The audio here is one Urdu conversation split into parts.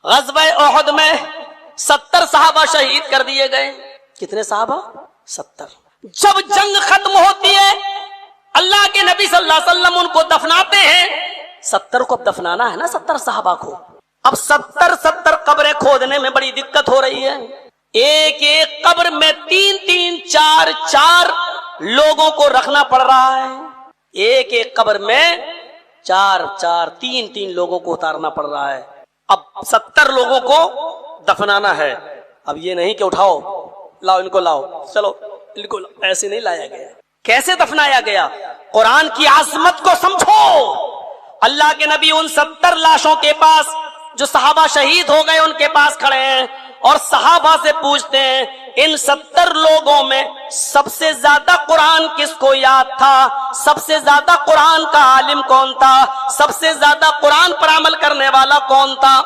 غزوہ احد میں 70 صحابہ شہید کر دیے گئے. کتنے صحابہ؟ 70. جب جنگ ختم ہوتی ہے اللہ کے نبی صلی اللہ علیہ وسلم ان کو دفناتے ہیں. 70 کو اب دفنانا ہے نا 70 صحابہ کو. اب 70 قبریں کھودنے میں بڑی دقت ہو رہی ہے. ایک ایک قبر میں 3 4 لوگوں کو رکھنا پڑ رہا ہے. ایک ایک قبر میں 3 لوگوں کو اتارنا پڑ رہا ہے. اب 70 لوگوں کو دفنانا ہے. اب یہ نہیں کہ اٹھاؤ لاؤ ان کو لاؤ چلو ان کو ایسے نہیں لایا گیا. کیسے دفنایا گیا؟ قرآن کی عظمت کو سمجھو. اللہ کے نبی ان 70 لاشوں کے پاس جو صحابہ شہید ہو گئے ان کے پاس کھڑے ہیں اور صحابہ سے پوچھتے ہیں ان 70 لوگوں میں سب سے زیادہ قرآن کس کو یاد تھا؟ سب سے زیادہ قرآن کا عالم کون تھا؟ سب سے زیادہ قرآن پر عمل کرنے والا کون تھا؟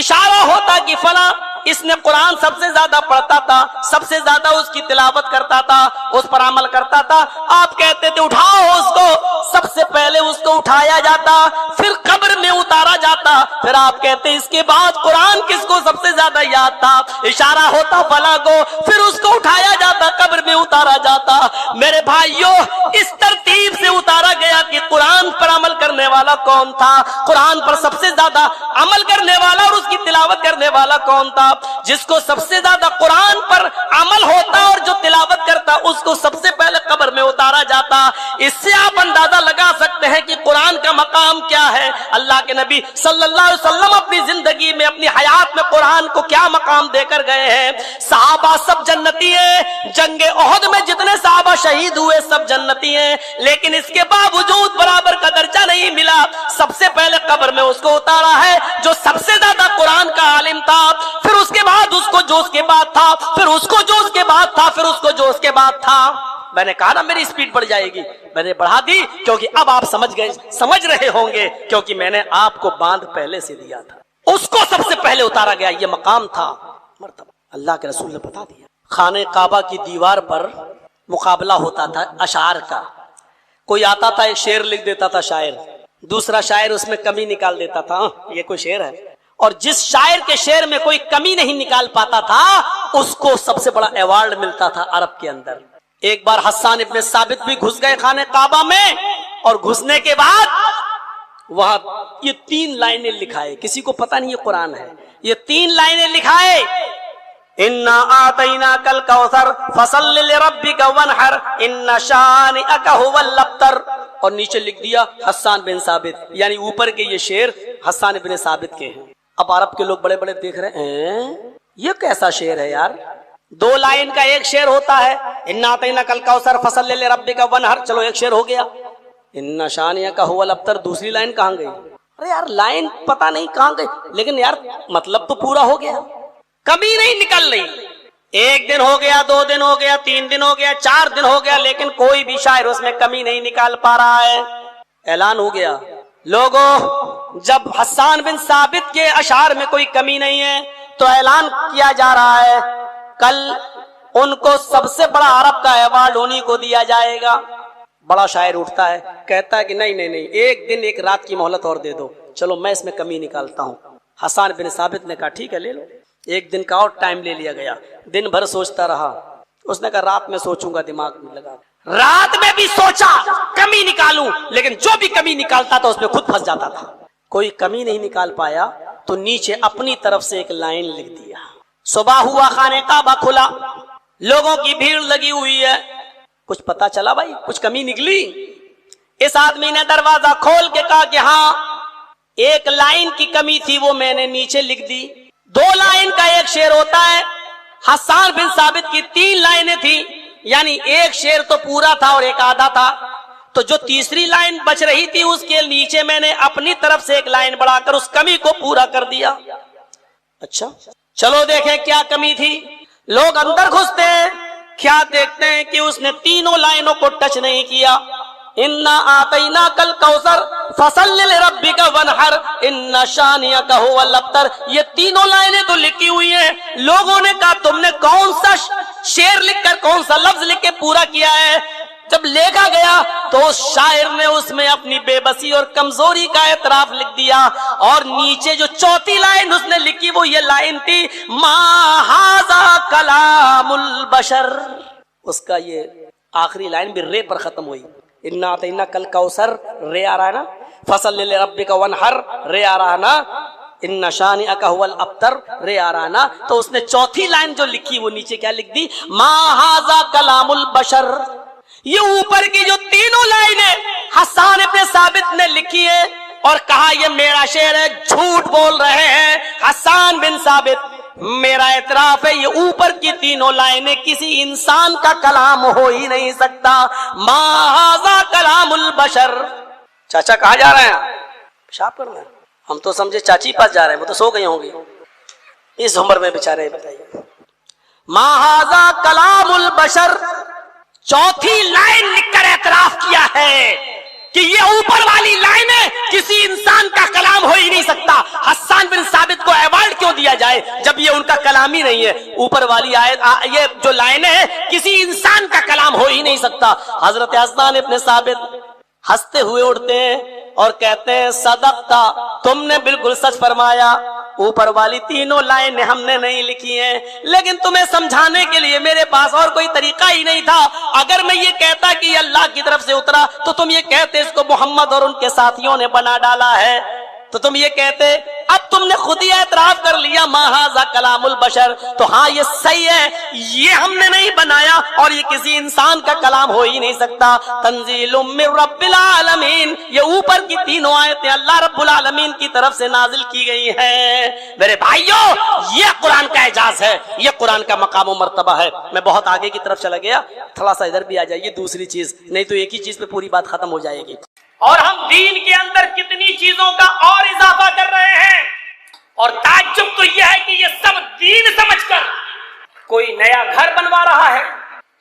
اشارہ ہوتا کہ فلاں اس نے قرآن سب سے زیادہ پڑھتا تھا، سب سے زیادہ اس کی تلاوت کرتا تھا، اس پر عمل کرتا تھا. آپ کہتے تھے اٹھاؤ اس کو. سب سے پہلے اس کو اٹھایا جاتا پھر قبر میں اتارا جاتا. پھر آپ کہتے اس کے بعد قرآن کس کو سب سے زیادہ یاد تھا؟ اشارہ ہوتا فلاں کو. پھر اس کو اٹھایا جاتا قبر میں اتارا جاتا. میرے بھائیوں اس ترتیب سے اتارا گیا کہ قرآن پر عمل کرنے والا کون تھا، قرآن پر سب سے زیادہ عمل کرنے والا اور اس کی تلاوت کرنے والا کون تھا. جس کو سب سے زیادہ قرآن پر عمل ہوتا اور جو تلاوت کرتا اس کو سب سے پہلے قبر میں اتارا جاتا. اس سے آپ اندازہ لگا سکتے ہیں کہ قرآن کا مقام کیا ہے. اللہ کے نبی صلی اللہ علیہ وسلم اپنی زندگی میں اپنی حیات میں قرآن کو کیا مقام دے کر گئے ہیں. صحابہ سب جنتی ہیں. جنگ احد میں جتنے صحابہ شہید ہوئے سب جنتی ہیں لیکن اس کے باوجود برابر کا درجہ نہیں ملا. سب سے پہلے قبر میں اس کو اتارا ہے جو سب سے زیادہ قرآن کا عالم تھا. پھر اس کے بعد اس کو جو اس کے بعد تھا، پھر اس کو جو اس کے بعد تھا، پھر اس کو جو اس کے بعد تھا. میں نے کہا نا میری سپیڈ بڑھ جائے گی، میں نے بڑھا دی کیونکہ اب آپ سمجھ رہے ہوں گے کیونکہ میں نے آپ کو باندھ پہلے سے دیا تھا. اس کو سب سے پہلے اتارا گیا. یہ مقام تھا مرتبہ اللہ کے رسول نے بتا دیا. خانہ کعبہ کی دیوار پر مقابلہ ہوتا تھا اشعار کا. کوئی آتا تھا ایک شعر لکھ دیتا تھا شاعر، دوسرا شاعر اس میں کمی نکال دیتا تھا یہ کوئی شعر ہے. اور جس شاعر کے شعر میں کوئی کمی نہیں نکال پاتا تھا اس کو سب سے بڑا ایوارڈ ملتا تھا عرب کے اندر. ایک بار حسان ابن ثابت بھی گھس گئے خانہ کعبہ میں اور گھسنے کے بعد وہاں یہ 3 لائنیں لکھائے. کسی کو پتہ نہیں یہ قرآن ہے. یہ 3 لائنیں لکھائے اِنَّا آتَيْنَاكَ الْكَوْثَرَ فَصَلِّ لِرَبِّكَ وَانْحَرْ إِنَّ شَانِئَكَ هُوَ الْأَبْتَرُ. اور نیچے لکھ دیا حسان بن ثابت، یعنی اوپر کے یہ شعر حسان بن ثابت کے ہیں. اب عرب کے لوگ بڑے بڑے دیکھ رہے ہیں یہ کیسا شعر ہے یار. 2 لائن کا ایک شعر ہوتا ہے اِنَّا آتَيْنَاكَ الْكَوْثَرَ فَصَلِّ لِرَبِّكَ وَانْحَرْ. چلو ایک شعر ہو گیا. اِنَّ شَانِئَكَ هُوَ الْأَبْتَرُ دوسری لائن کہاں گئی؟ ارے یار لائن پتہ نہیں کہاں گئی لیکن یار مطلب تو پورا ہو گیا. کمی نہیں نکل رہی. 1 دن ہو گیا، 2 دن ہو گیا، 3 دن ہو گیا، 4 دن ہو گیا لیکن کوئی بھی شاعر اس میں کمی نہیں نکال پا رہا ہے. اعلان ہو گیا لوگوں جب حسان بن ثابت کے اشعار میں کوئی کمی نہیں ہے تو اعلان کیا جا رہا ہے کل ان کو سب سے بڑا عرب کا ایوارڈ انہی کو دیا جائے گا. بڑا شاعر اٹھتا ہے کہتا ہے کہ نہیں 1 دن 1 رات کی مہلت اور دے دو، چلو میں اس میں کمی نکالتا ہوں. حسان بن ثابت نے کہا ٹھیک ہے لے لو. 1 دن کا اور ٹائم لے لیا گیا. دن بھر سوچتا رہا. اس نے کہا رات میں سوچوں گا، دماغ میں لگا. رات میں بھی سوچا کمی نکالوں لیکن جو بھی کمی نکالتا تھا اس میں خود پھنس جاتا تھا. کوئی کمی نہیں نکال پایا تو نیچے اپنی طرف سے ایک لائن لکھ دیا. صبح ہوا خانہ کعبہ کھلا، لوگوں کی بھیڑ لگی ہوئی ہے. کچھ پتا چلا بھائی کچھ کمی نکلی؟ اس آدمی نے دروازہ کھول کے کہا کہ ہاں 1 لائن کی کمی تھی وہ میں نے نیچے لکھ دی. 2 لائن کا ایک شعر ہوتا ہے. حسان بن ثابت کی 3 لائنیں تھی یعنی 1 شعر تو پورا تھا اور 1 آدھا تھا. تو جو تیسری لائن بچ رہی تھی اس کے نیچے میں نے اپنی طرف سے 1 لائن بڑھا کر اس کمی کو پورا کر دیا. اچھا چلو دیکھیں کیا کمی تھی. لوگ اندر گھستے ہیں کیا دیکھتے ہیں کہ اس نے 3 لائنوں کو ٹچ نہیں کیا. اِنَّا آتَيْنَاكَ الْكَوْثَرَ فَصَلِّ لِرَبِّكَ وَانْحَرْ إِنَّ شَانِئَكَ هُوَ الْأَبْتَرُ. یہ 3 لائنیں تو لکھی ہوئی ہیں. لوگوں نے کہا تم نے کون سا شعر لکھ کر کون سا لفظ لکھ کے پورا کیا ہے؟ جب لکھا گیا تو اس شاعر نے اس میں اپنی بے بسی اور کمزوری کا اعتراف لکھ دیا، اور نیچے جو چوتھی لائن اس نے لکھی وہ یہ لائن تھی، ما ھذا کلام البشر۔ اس کا یہ آخری لائن بھی رے پر ختم ہوئی، انا اعطیناک الکوثر، رے آ رہا ہے نا، فصل لربک وانحر، رے آ رہا ہے نا، ان شانئک ھو الابتر، رے آ رہا ہے نا۔ تو اس نے چوتھی لائن جو لکھی وہ نیچے کیا لکھ دی، ما ھذا کلام البشر۔ یہ اوپر کی جو تینوں لائنیں حسان ابن ثابت نے لکھی ہے اور کہا یہ میرا شعر ہے، جھوٹ بول رہے ہیں حسان بن ثابت، میرا اعتراف ہے یہ اوپر کی تینوں لائنیں کسی انسان کا کلام ہو ہی نہیں سکتا، ما ھذا کلام البشر۔ چاچا کہاں جا رہے ہیں؟ پیشاب کرنا ہے؟ ہم تو سمجھے چاچی پاس جا رہے ہیں، وہ تو سو گئی ہوں گی اس عمر میں بیچارے۔ بتائیے، ما ھذا کلام البشر، چوتھی لائن لکھ کر اعتراف کیا ہے کہ یہ اوپر والی لائنیں کسی انسان کا کلام ہو ہی نہیں سکتا۔ حسان بن ثابت کو ایوارڈ کیوں دیا جائے جب یہ ان کا کلام ہی نہیں ہے؟ اوپر والی آیت، یہ جو لائنیں ہیں کسی انسان کا کلام ہو ہی نہیں سکتا۔ حضرت حسان بن ثابت ہنستے ہوئے اٹھتے ہیں اور کہتے ہیں صدقتا، تم نے بالکل سچ فرمایا، اوپر والی تینوں لائنیں ہم نے نہیں لکھی ہیں، لیکن تمہیں سمجھانے کے لیے میرے پاس اور کوئی طریقہ ہی نہیں تھا۔ اگر میں یہ کہتا کہ یہ اللہ کی طرف سے اترا تو تم یہ کہتے اس کو محمد اور ان کے ساتھیوں نے بنا ڈالا ہے، تو تم یہ کہتے۔ اب تم نے خود ہی اعتراف کر لیا ما ھذا کلام البشر، تو ہاں یہ صحیح ہے، یہ ہم نے نہیں بنایا اور یہ کسی انسان کا کلام ہو ہی نہیں سکتا۔ تنزیل من رب العالمین، یہ اوپر کی تینوں آیتیں اللہ رب العالمین کی طرف سے نازل کی گئی ہیں۔ میرے بھائیوں، یہ قرآن کا اعجاز ہے، یہ قرآن کا مقام و مرتبہ ہے۔ میں بہت آگے کی طرف چلا گیا، تھوڑا سا ادھر بھی آ جائیے، دوسری چیز، نہیں تو ایک ہی چیز پہ پوری بات ختم ہو جائے گی۔ اور ہم دین کے اندر کتنی چیزوں کا اور اضافہ کر رہے ہیں، اور تعجب تو یہ ہے کہ یہ سب دین سمجھ کر کوئی نیا گھر بنوا رہا ہے۔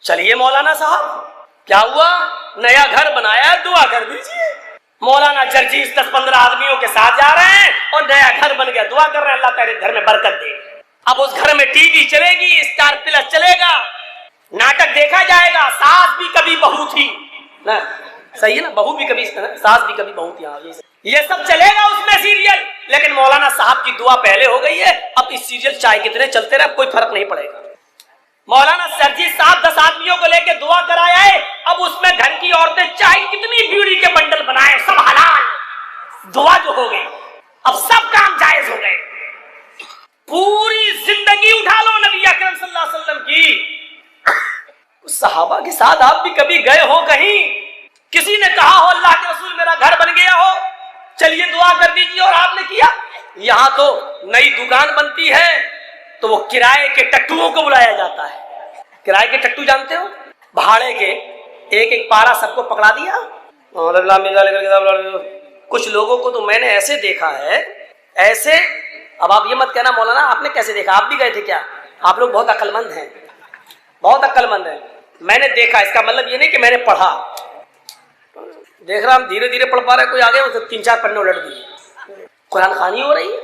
چلیے مولانا صاحب، کیا ہوا؟ نیا گھر بنایا، دعا کر دیجیے۔ مولانا جرجیس 10-15 آدمیوں کے ساتھ جا رہے ہیں اور نیا گھر بن گیا، دعا کر رہے ہیں اللہ تیرے گھر میں برکت دے۔ اب اس گھر میں ٹی وی چلے گی، اسٹار پلس چلے گا، ناٹک دیکھا جائے گا، ساس بھی کبھی بہو تھی نا، صحیح ہے نا، بہو بھی کبھی ساس بھی کبھی بہو تھی، ہاں یہ سب چلے گا اس میں سیریل۔ لیکن مولانا صاحب کی دعا پہلے ہو گئی ہے، اب اس سیریل چاہے کتنے چلتے رہے کوئی فرق نہیں پڑے گا۔ مولانا سرجیت صاحب 10 آدمیوں کو لے کے دعا کرایا ہے، اب اس میں گھر کی عورتیں چاہے کتنی بیڑی کے بنڈل بنائے، سب حلال، دعا جو ہو گئی، اب سب کام جائز ہو گئے۔ پوری زندگی اٹھا لو نبی اکرم صلی اللہ علیہ وسلم کی، صحابہ کے ساتھ آپ بھی کبھی گئے ہو کہیں، کسی نے کہا ہو اللہ کے رسول میرا گھر بن گیا ہو، چلیے دعا کر دیجیے، اور آپ نے کیا؟ یہاں تو نئی دکان بنتی ہے تو وہ کرائے کے ٹٹوؤں کو بلایا جاتا ہے۔ کرائے کے ٹٹو جانتے ہو؟ بھاڑے کے، ایک ایک پارا سب کو پکڑا دیا۔ کچھ لوگوں کو تو میں نے ایسے دیکھا ہے، ایسے، اب آپ یہ مت کہنا مولانا آپ نے کیسے دیکھا، آپ بھی گئے تھے کیا؟ آپ لوگ بہت عقل مند ہیں، بہت عقل مند ہیں۔ میں نے دیکھا، اس کا مطلب یہ نہیں کہ میں نے پڑھا، دیکھ رہا ہم دھیرے دھیرے پڑھ پا رہے، کوئی آگے 3-4 پنے الٹ دیے، قرآن خوانی ہو رہی ہے۔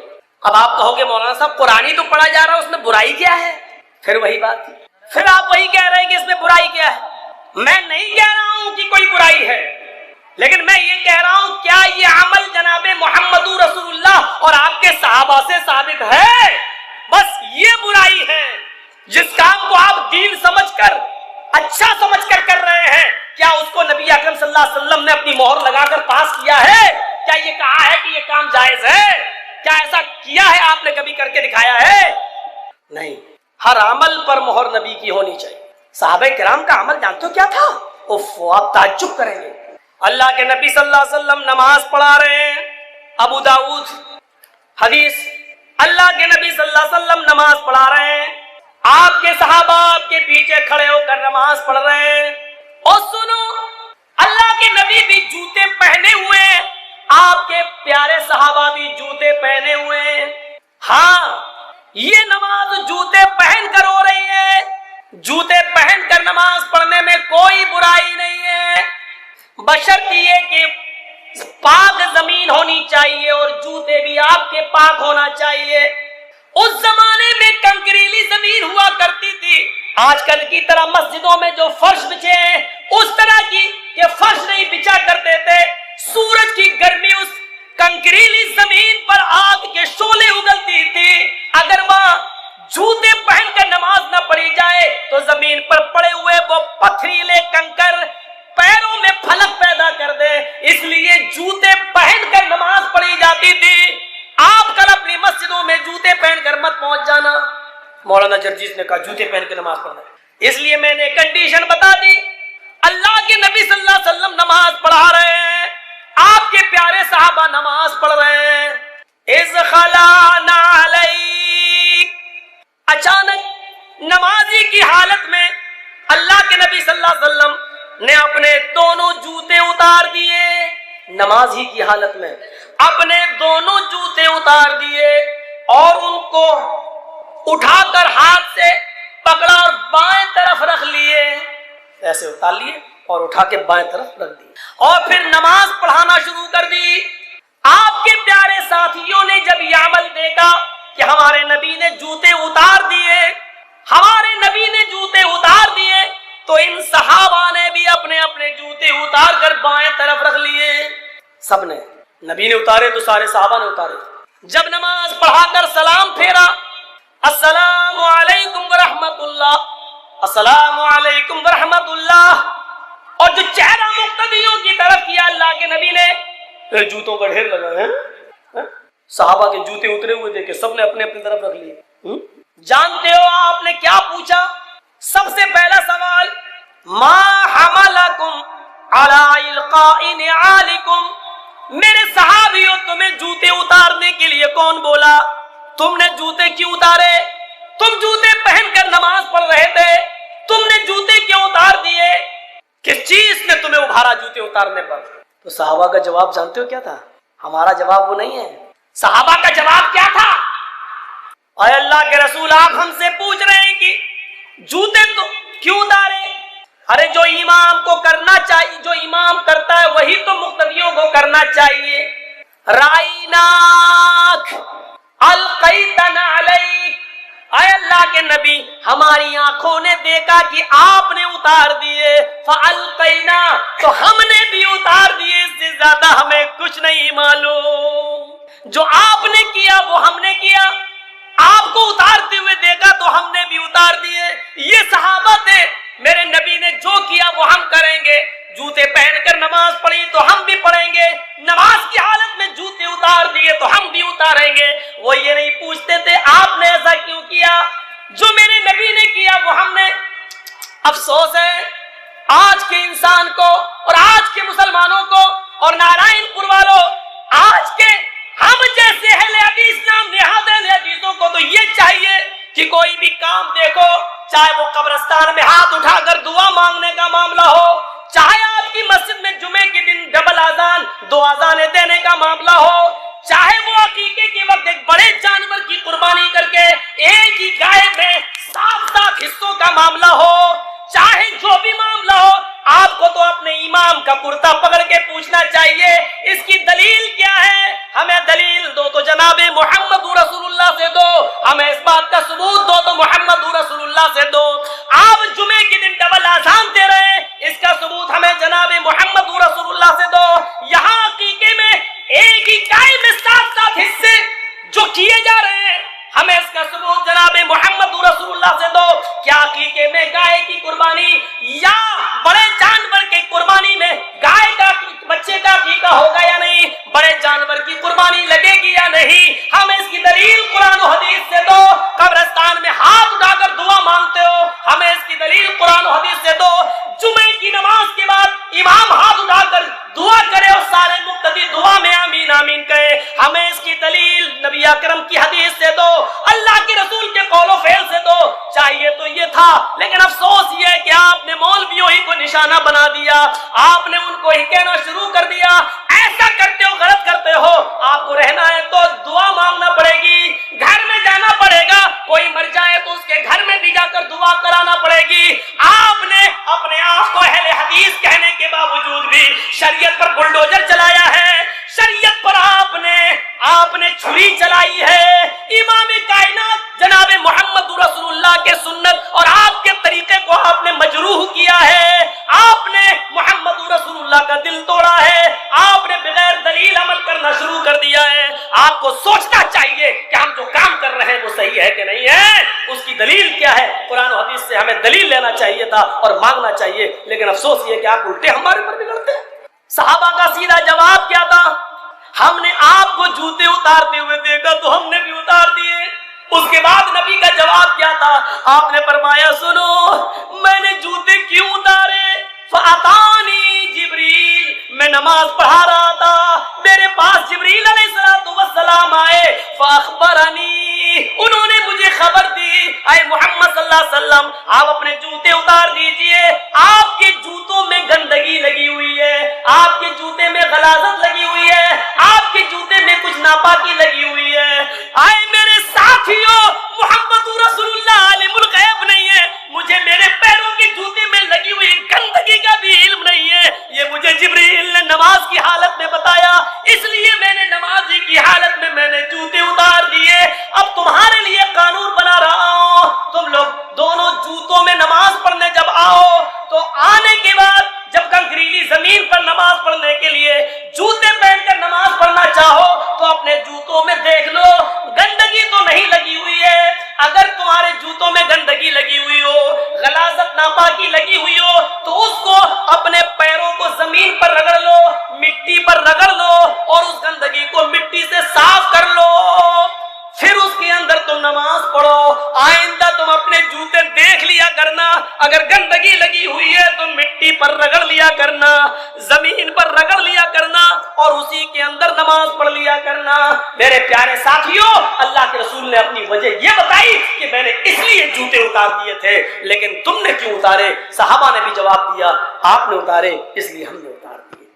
اب آپ کہو گے مولانا صاحب قرآن ہی تو پڑھا جا رہا ہے، اس میں برائی کیا ہے؟ پھر وہی بات، پھر آپ وہی کہہ رہے ہیں کہ اس میں برائی کیا ہے۔ میں نہیں کہہ رہا ہوں کہ کوئی برائی ہے، لیکن میں یہ کہہ رہا ہوں کیا یہ عمل جناب محمد رسول اللہ اور آپ کے صحابہ سے ثابت ہے؟ بس یہ برائی ہے، جس کام کو آپ دین سمجھ کر، اچھا سمجھ کر رہے ہیں، کیا اس کو نبی اکرم صلی اللہ علیہ وسلم نے اپنی مہر لگا کر پاس کیا ہے؟ کیا یہ کہا ہے کہ یہ کام جائز ہے؟ کیا ایسا کیا ہے آپ نے کبھی کر کے دکھایا ہے؟ نہیں، ہر عمل پر مہر نبی کی ہونی چاہیے۔ صحابہ کرام کا عمل جانتے ہو کیا تھا؟ آپ تعجب کریں گے، اللہ کے نبی صلی اللہ علیہ وسلم نماز پڑھا رہے ہیں، ابو داؤد حدیث، اللہ کے نبی صلی اللہ علیہ وسلم نماز پڑھا رہے ہیں، آپ کے صحابہ آپ کے پیچھے کھڑے ہو کر نماز پڑھ رہے ہیں، اور سنو اللہ کے نبی بھی جوتے پہنے ہوئے ہیں، آپ کے پیارے صحابہ بھی جوتے پہنے ہوئے ہیں۔ ہاں، یہ نماز جوتے پہن کر ہو رہی ہے، جوتے پہن کر نماز پڑھنے میں کوئی برائی نہیں ہے، بشرط یہ کہ پاک زمین ہونی چاہیے اور جوتے بھی آپ کے پاک ہونا چاہیے۔ اس زمانے میں کنکریلی زمین ہوا کرتی تھی، آج کل کی طرح مسجدوں میں جو فرش بچھے ہیں اس طرح کی کہ فرش نہیں بچھا کرتے تھے. سورج کی گرمی اس کنکریلی زمین پر آگ کے شعلے اگلتی تھی. اگر وہاں جوتے پہن کر نماز نہ پڑھی جائے تو زمین پر پڑے ہوئے وہ پتھریلے کنکر پیروں میں پھلک پیدا کر دے. اس لیے جوتے پہن کر نماز پڑھی جاتی تھی. آپ کل اپنی مسجدوں میں جوتے پہن کر مت پہنچ جانا. مولانا جرجیس نے کہا جوتے پہن کے نماز پڑھنا. اس لیے میں نے کنڈیشن بتا دی. اللہ کے نبی صلی اللہ علیہ وسلم نماز پڑھا رہے ہیں, آپ کے پیارے صحابہ نماز پڑھ رہے ہیں. اذ خلانا علیک, اچانک نمازی کی حالت میں اللہ کے نبی صلی اللہ علیہ وسلم نے اپنے دونوں جوتے اتار دیے. نماز ہی کی حالت میں اپنے دونوں جوتے اتار دیے اور ان کو اٹھا کر ہاتھ سے پکڑا اور بائیں طرف رکھ لیے. ایسے اتار لیے اور اٹھا کے بائیں طرف رکھ دی اور پھر نماز پڑھانا شروع کر دی. آپ کے پیارے ساتھیوں نے جب یہ عمل دیکھا کہ ہمارے نبی نے جوتے اتار دیے, ہمارے نبی نے جوتے اتار دیے, تو ان صحابہ نے بھی اپنے اپنے جوتے اتار کر بائیں طرف رکھ لیے. سب نے, نبی نے اتارے تو سارے صحابہ نے اتارے. جب نماز پڑھا کر سلام پھیرا, السلام علیکم ورحمت اللہ, السلام علیکم ورحمت اللہ, اور جو چہرہ مقتدیوں کی طرف کیا اللہ کے نبی نے, جوتوں کا ڈھیر لگا ہے. صحابہ کے جوتے اترے ہوئے تھے کہ سب نے اپنے اپنی طرف رکھ لیے. جانتے ہو آپ نے کیا پوچھا؟ سب سے پہلا سوال, ما حملکم علی القاء نعالکم, میرے صحابیوں تمہیں جوتے اتارنے کے لیے کون بولا؟ تم نے جوتے کیوں اتارے؟ تم جوتے پہن کر نماز پڑھ رہے تھے, تم نے جوتے کیوں اتار دیے؟ کس چیز نے تمہیں ابھارا جوتے اتارنے پر؟ تو صحابہ کا جواب جانتے ہو کیا تھا؟ ہمارا جواب وہ نہیں ہے. صحابہ کا جواب کیا تھا؟ اے اللہ کے رسول, آپ ہم سے پوچھ رہے ہیں کہ جوتے تو کیوں اتارے؟ ارے جو امام کو کرنا چاہیے, جو امام کرتا ہے وہی تو مقتدیوں کو کرنا چاہیے. رائناک القیتنا علیک, اے اللہ کے نبی ہماری آنکھوں نے دیکھا کہ آپ نے اتار دیے, فالقینا, تو ہم نے بھی اتار دیے. اس سے زیادہ ہمیں کچھ نہیں معلوم. جو آپ نے کیا وہ ہم نے کیا, آپ کو اتارتے ہوئے دیکھا تو ہم نے بھی اتار دیے. یہ صحابہ تھے, میرے نبی نے جو کیا وہ ہم کریں گے. جوتے پہن کر نماز پڑھی تو ہم بھی پڑھیں گے, نماز کی حالت میں جوتے اتار دیے تو ہم بھی اتاریں گے. وہ یہ نہیں پوچھتے تھے آپ نے ایسا کیوں کیا, جو میرے نبی نے کیا وہ ہم نے. افسوس ہے آج کے انسان کو اور آج کے مسلمانوں کو اور نارائن پور والوں, آج کے ہم جیسے اہل حدیث نام نہاد اہل حدیثوں کو تو یہ چاہیے کہ کوئی بھی کام دیکھو, چاہے وہ قبرستان میں ہاتھ اٹھا کر دعا مانگنے کا معاملہ ہو, چاہے آپ کی مسجد میں جمعے کے دن ڈبل اذان 2 اذانیں دینے کا معاملہ ہو, چاہے وہ عقیقے کے وقت ایک بڑے جانور کی قربانی کر کے ایک ہی گائے میں 7 حصوں کا معاملہ ہو, چاہے جو بھی معاملہ ہو, آپ کو تو اپنے امام کا کرتا پکڑ کے پوچھنا چاہیے اس کی دلیل کیا ہے. ہمیں دلیل دو تو جناب محمد رسول اللہ سے دو, ہمیں اس بات کا ثبوت دو تو محمد رسول اللہ سے دو. آپ جمعے کے دن ڈبل اذان دے رہے ہیں, اس کا ثبوت ہمیں جناب محمد رسول اللہ سے دو. یہاں عقیقے میں ایک ہی گائے میں 7 حصے جو کیے جا رہے ہیں, ہمیں اس کا ثبوت جناب محمد رسول اللہ سے دو. کیا عقیقے میں گائے کی قربانی یا بڑے جانور کی قربانی میں گائے کا بچے کا عقیقہ ہوگا یا نہیں, بڑے جانور کی قربانی لگے گی یا نہیں, ہمیں اس کی دلیل قرآن و حدیث سے دو. قبرستان میں ہاتھ اٹھا کر دعا مانگتے ہو, ہمیں اس کی دلیل قرآن و حدیث سے دو. جمعے کی نماز کے بعد امام ہاتھ اٹھا کر دعا کرے اور سارے مقتدی دعا میں آمین آمین کہے, ہمیں اس کی دلیل نبی اکرم کی حدیث سے دو, اللہ کے رسول کے قول و فعل سے دو. چاہیے تو یہ تھا, لیکن افسوس یہ ہے کہ آپ نے مولویوں ہی کو نشانہ بنا دیا, آپ نے ان کو ہی کہنا شروع کر دیا ایسا کرتے ہو غلط کرتے ہو. آپ کو رہنا ہے تو دعا مانگنا پڑے گی, گھر میں جانا پڑے گا, کوئی مر جائے تو اس کے گھر میں بھی جا کر دعا کرانا پڑے گی. آپ نے اپنے آپ کو اہل حدیث کہنے کے باوجود بھی شریعت پر بلڈوزر چلایا ہے, شریعت پر آپ نے چھری چلائی ہے. امام کائنات جناب محمد رسول اللہ کے سنت اور آپ کے کو آپ نے مجروح کیا ہے، آپ نے محمد رسول اللہ کا دل توڑا ہے، آپ نے بغیر دلیل عمل کرنا شروع کر دیا ہے۔ آپ کو سوچنا چاہیے کہ ہم جو کام کر رہے ہیں وہ صحیح ہے کہ نہیں ہے، اس کی دلیل کیا ہے۔ قرآن و حدیث سے ہمیں دلیل لینا چاہیے تھا اور مانگنا چاہیے، لیکن افسوس یہ کہ آپ الٹے ہمارے پر بگڑتے ہیں۔ صحابہ کا سیدھا جواب کیا تھا؟ ہم نے آپ کو جوتے اتارتے ہوئے دیکھا تو ہم نے بھی اتار دیے۔ اس کے بعد نبی کا جواب کیا تھا؟ آپ نے فرمایا سنو، میں نے جوتے کیوں اتارے؟ فَأَتَانِي جبریل، میں نماز پڑھا رہا تھا، میرے پاس جبریل علیہ السلام آئے، فَأَخْبَرَنِي، انہوں نے مجھے خبر دی، اے محمد صلی اللہ علیہ وسلم آپ اپنے جوتے اتار دیجئے، آپ کے جوتوں میں گندگی لگی ہوئی ہے، آپ کے جوتے میں غلاظت لگی ہوئی ہے، آپ کے جوتے میں کچھ ناپاکی لگی ہوئی ہے۔ اے میرے ساتھیوں، محمد رسول اللہ عالم الغیب نہیں ہے، مجھے میرے پیروں کے جوتے میں لگی ہوئی گندگی کا بھی علم نہیں ہے، یہ مجھے جبریل نے نماز کی حالت میں بتایا، اس لیے میں نے نمازی کی حالت میں نے جوتے اتار دیے۔ اب تمہارے لیے قانون بنا رہا ہوں، تم لوگ دونوں جوتوں میں نماز پڑھنے جب آؤ تو آنے کے بعد جب کنکریلی زمین پر نماز پڑھنے کے لیے جوتے پہن کر نماز پڑھنا چاہو تو اپنے جوتوں میں دیکھ لو گندگی تو نہیں لگی ہوئی ہے۔ اگر تمہارے جوتوں میں گندگی لگی ہوئی ہو، غلاظت ناپاکی لگی ہوئی ہو تو اس کو اپنے پیروں کو زمین پر رگڑ لو، مٹی پر رگڑ لو اور اس گندگی کو مٹی سے صاف کر لو، پھر اس کے اندر تم نماز پڑھو۔ آئندہ تم اپنے جوتے دیکھ لیا کرنا، اگر گندگی لگی ہوئی ہے تو مٹی پر رگڑ لیا کرنا، زمین پر رگڑ لیا کرنا اور اسی کے اندر نماز پڑھ لیا کرنا۔ میرے پیارے ساتھیوں، اللہ کے رسول نے اپنی وجہ یہ بتائی کہ میں نے اس لیے جوتے اتار دیے تھے، لیکن تم نے کیوں اتارے؟ صحابہ نے بھی جواب دیا، آپ نے اتارے اس لیے ہم نے اتار دیے۔